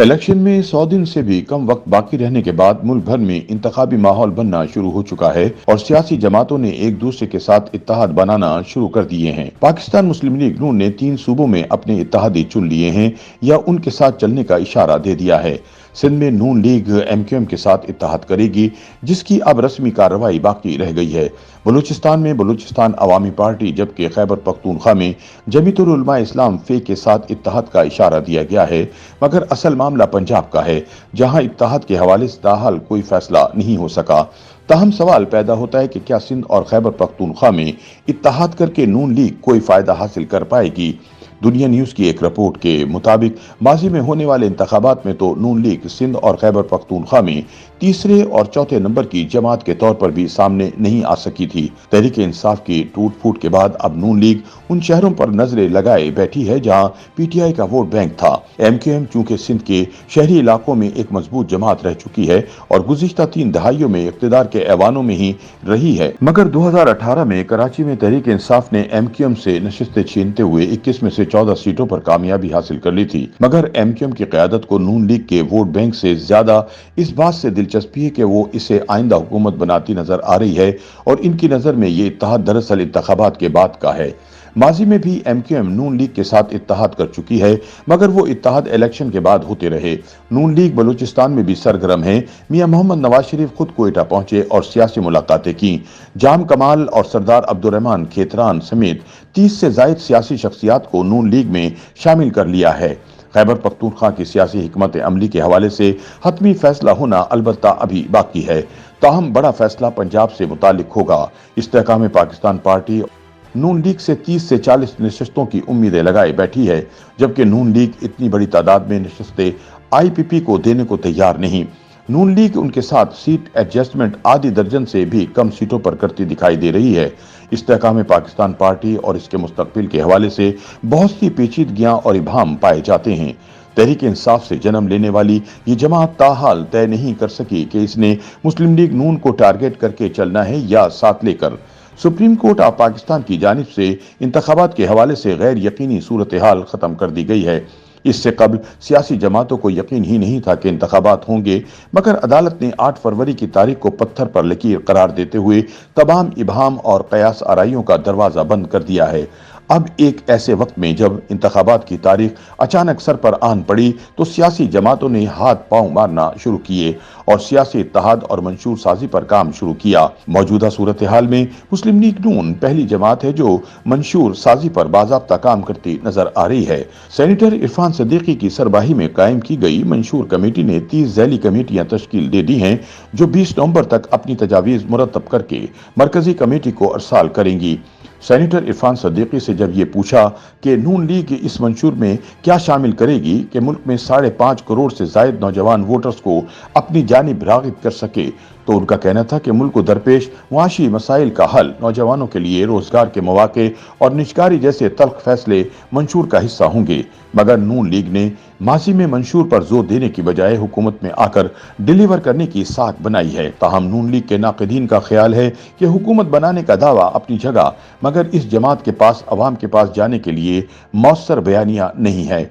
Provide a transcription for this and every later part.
Election में 100 दिन से भी कम वक्त बाकी रहने के बाद मुल्क भर में इंतखाबी माहौल बनना शुरू हो चुका है और सियासी जमातों ने एक दूसरे के साथ इत्तेहाद बनाना शुरू कर दिए हैं। पाकिस्तान मुस्लिम लीग नून ने 3 सूबों में अपने इत्तेहादी चुन लिए हैं या उनके साथ चलने का इशारा दे दिया है। सिंध में नून लीग MQM के साथ इत्तेहाद करेगी, जिसकी अब रस्मी कार्रवाई बाकी रह गई है। बलूचिस्तान में बलूचिस्तान अवामी पार्टी, जबकि खैबर पख्तूनख्वा में जमीयतुल उलमा इस्लाम फे के साथ इत्तेहाद का इशारा दिया गया है, मगर असल मामला पंजाब का है, जहां इत्तेहाद के हवाले से ताहाल कोई फैसला नहीं हो सका। ताहम सवाल पैदा होता है कि क्या सिंध और खैबर पख्तूनख्वा में इत्तेहाद करके नून लीग कोई फायदा हासिल कर पाएगी। दुनिया न्यूज की एक रिपोर्ट के मुताबिक माजी में होने वाले इंतखाबात में तो नून लीग सिंध और खैबर पख्तूनख्वा में तीसरे और चौथे नंबर की जमात के तौर पर भी सामने नहीं आ सकी थी। तहरीक इंसाफ की टूट फूट के बाद अब नून लीग उन शहरों पर नजरें लगाए बैठी है जहां PTI का वोट बैंक था। MQM चूंकि सिंध के शहरी इलाकों में एक मजबूत जमात रह चुकी है और गुज़िश्ता 3 दहाइयों में इक़्तिदार के ऐवानों में ही रही है, मगर 2018 में कराची में तहरीक इंसाफ ने MQM से नशिस्तें छीनते हुए 21 में से 14 सीटों पर कामयाबी हासिल कर ली थी। मगर MQM की क़यादत को नून लीग के वोट बैंक से ज्यादा इस बात से दिलचस्पी है कि वो इसे आइंदा हुकूमत बनाती नजर आ रही है और इनकी नजर में ये इत्तेहाद दरअसल इंतखाबात के बाद का है। माजी में भी MQM नून लीग के साथ इत्तेहाद कर चुकी है, मगर वो इत्तेहाद इलेक्शन के बाद होते रहे। नून लीग बलूचिस्तान में भी सरगर्म है। मियां मोहम्मद नवाज शरीफ खुद कोयटा पहुंचे और सियासी मुलाकातें की। जाम कमाल और सरदार अब्दुर्रहमान खेतरान समेत 30 से जायद सियासी शख्सियात को नून लीग में शामिल कर लिया है। खैबर पख्तूनख्वा की सियासी हिकमत अमली के हवाले से हतमी फैसला होना अलबत्ता अभी बाकी है। ताहम बड़ा फैसला पंजाब से मुतालिक होगा। इस्तेहकाम पाकिस्तान पार्टी नून लीग से 30 से 40 नशिस्तों की उम्मीदें लगाए बैठी है, जबकि नून लीग इतनी बड़ी तादाद में नशिस्तें IPP को देने को तैयार नहीं। नून लीग उनके साथ सीट एडजस्टमेंट आधी दर्जन से भी कम सीटों पर करती दिखाई दे रही है। इस्तेहकाम पाकिस्तान पार्टी और इसके मुस्तकबिल के हवाले से बहुत सी पेचीदगियां और इबाहम पाए जाते हैं। तहरीक इंसाफ से जन्म लेने वाली ये जमात ताहाल तय नहीं कर सकी कि इसने मुस्लिम लीग नून को टारगेट करके चलना है या साथ लेकर। सुप्रीम कोर्ट ऑफ पाकिस्तान की जानिब से इंतखाबात के हवाले से गैर यकीनी सूरत हाल खत्म कर दी गई है। इससे कबल सियासी जमातों को यकीन ही नहीं था कि इंतखाबात होंगे, मगर अदालत ने 8 फरवरी की तारीख को पत्थर पर लकीर करार देते हुए तमाम इबाहम और कयास आराइयों का दरवाजा बंद कर दिया है। अब एक ऐसे वक्त में जब इंतखाबात की तारीख अचानक सर पर आन पड़ी तो सियासी जमातों ने हाथ पांव मारना शुरू किए और सियासी इत्तेहाद और मंशूर साजी पर काम शुरू किया। मौजूदा सूरत हाल में मुस्लिम लीग नून पहली जमात है जो मंशूर साजी पर बाज़ाब्ता काम करती नजर आ रही है। सेनेटर इरफान सदीकी की सरबराही में कायम की गई मंशूर कमेटी ने 30 झैली कमेटियां तश्कील दे दी हैं, जो 20 नवंबर तक अपनी तजावीज़ मुरतब करके मरकजी कमेटी को अरसाल करेंगी। सेनेटर इरफान सदीकी से जब ये पूछा कि नून लीग इस मंशूर में क्या शामिल करेगी कि मुल्क में 5.5 करोड़ से जायद नौजवान वोटर्स को अपनी जानिब राग़िब कर सके, तो उनका कहना था कि मुल्क को दरपेश मुआशी मसाइल का हल, नौजवानों के लिए रोजगार के मौके और निजकारी जैसे तल्ख फैसले मंशूर का हिस्सा होंगे। मगर नून लीग ने माजी में मंशूर पर जोर देने की बजाय हुकूमत में आकर डिलीवर करने की साख बनाई है। ताहम नून लीग के नाक़िदीन का ख्याल है कि हुकूमत बनाने का दावा अपनी जगह, मगर इस जमात के पास अवाम के पास जाने के लिए मौसर बयानिया नहीं है।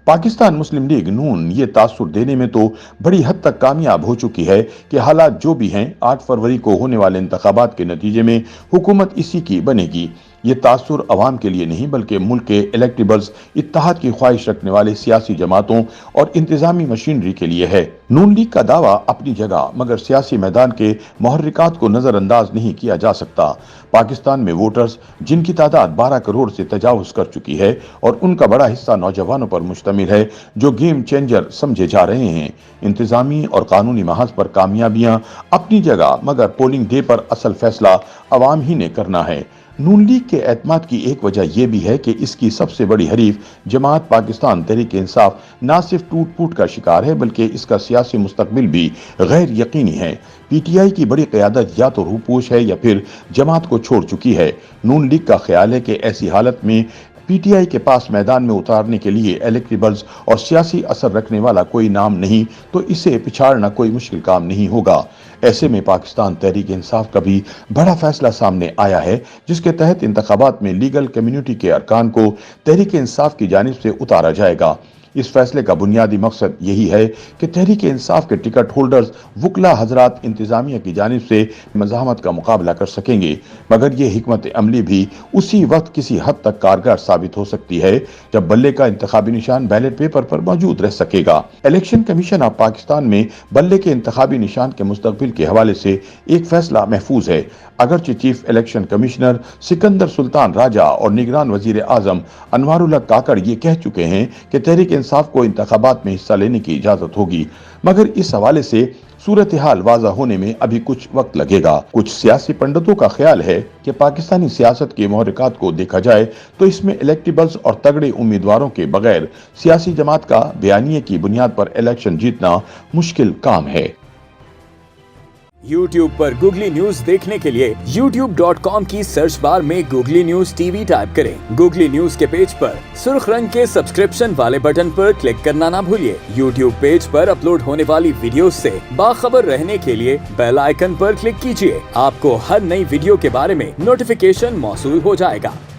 पाकिस्तान मुस्लिम लीग नून ये तासुर देने में तो बड़ी हद तक कामयाब हो चुकी है कि हालात जो भी हैं 8 फरवरी को होने वाले इंतखाबात के नतीजे में हुकूमत इसी की बनेगी। ये तासुर अवाम के लिए नहीं बल्कि मुल्क के इलेक्टेबल्स, इत्तेहाद की ख्वाहिश रखने वाले सियासी जमातों और इंतजामी मशीनरी के लिए है। नून लीग का दावा अपनी जगह, मगर सियासी मैदान के मुहर्रिकात को नजरअंदाज नहीं किया जा सकता। पाकिस्तान में वोटर्स जिनकी तादाद 12 करोड़ से तजावुज कर चुकी है और उनका बड़ा हिस्सा नौजवानों पर मुश्तमिल है जो गेम चेंजर समझे जा रहे हैं। इंतजामी और कानूनी महाज पर कामयाबियां अपनी जगह, मगर पोलिंग डे पर असल फैसला अवाम ही ने करना है। नून लीग के एतमाद की एक वजह यह भी है कि इसकी सबसे बड़ी हरीफ जमात पाकिस्तान तहरीक इंसाफ न सिर्फ टूट फूट का शिकार है बल्कि इसका सियासी मुस्तकबिल भी गैर यकीनी है। PTI की बड़ी क़यादत या तो रूपोश है या फिर जमात को छोड़ चुकी है। नून लीग का ख्याल है कि ऐसी हालत में PTI के पास मैदान में उतारने के लिए इलेक्टेबल्स और सियासी असर रखने वाला कोई नाम नहीं, तो इसे पिछाड़ना कोई मुश्किल काम नहीं होगा। ऐसे में पाकिस्तान तहरीक इंसाफ का भी बड़ा फैसला सामने आया है, जिसके तहत इंतखाबात में लीगल कम्युनिटी के अरकान को तहरीक इंसाफ की जानिब से उतारा जाएगा। इस फैसले का बुनियादी मकसद यही है कि तहरीक इंसाफ के टिकट होल्डर्स वकला हजरात इंतजामिया की जानिब से मज़ाहमत का मुकाबला कर सकेंगे, मगर ये हिकमत अमली भी उसी वक्त किसी हद तक कारगर साबित हो सकती है जब बल्ले का इंतखाबी निशान बैलेट पेपर पर मौजूद रह सकेगा। इलेक्शन कमीशन ऑफ पाकिस्तान में बल्ले के इंतखाबी निशान के मुस्तकबिल के हवाले से एक फैसला महफूज है। अगरचे chief election commissioner Sikandar Sultan Raja और निगरान वजीर आजम अनवारुल्लाह काकड़ ये कह चुके हैं कि तहरीक इंसाफ को इंतखाबात में हिस्सा लेने की इजाजत होगी, मगर इस हवाले से सूरत हाल वाज़ा होने में अभी कुछ वक्त लगेगा। कुछ सियासी पंडितों का ख्याल है कि पाकिस्तानी सियासत के महरकात को देखा जाए तो इसमें इलेक्टेबल्स और तगड़े उम्मीदवारों के बगैर सियासी जमात का बयानिए की बुनियाद पर इलेक्शन जीतना मुश्किल काम है। YouTube पर गूगली न्यूज देखने के लिए youtube.com की सर्च बार में गूगली न्यूज टीवी टाइप करें। गूगली न्यूज के पेज पर सुर्ख रंग के सब्सक्रिप्शन वाले बटन पर क्लिक करना ना भूलिए। YouTube पेज पर अपलोड होने वाली वीडियोस से बाखबर रहने के लिए बेल आइकन पर क्लिक कीजिए। आपको हर नई वीडियो के बारे में नोटिफिकेशन मौसूल हो जाएगा।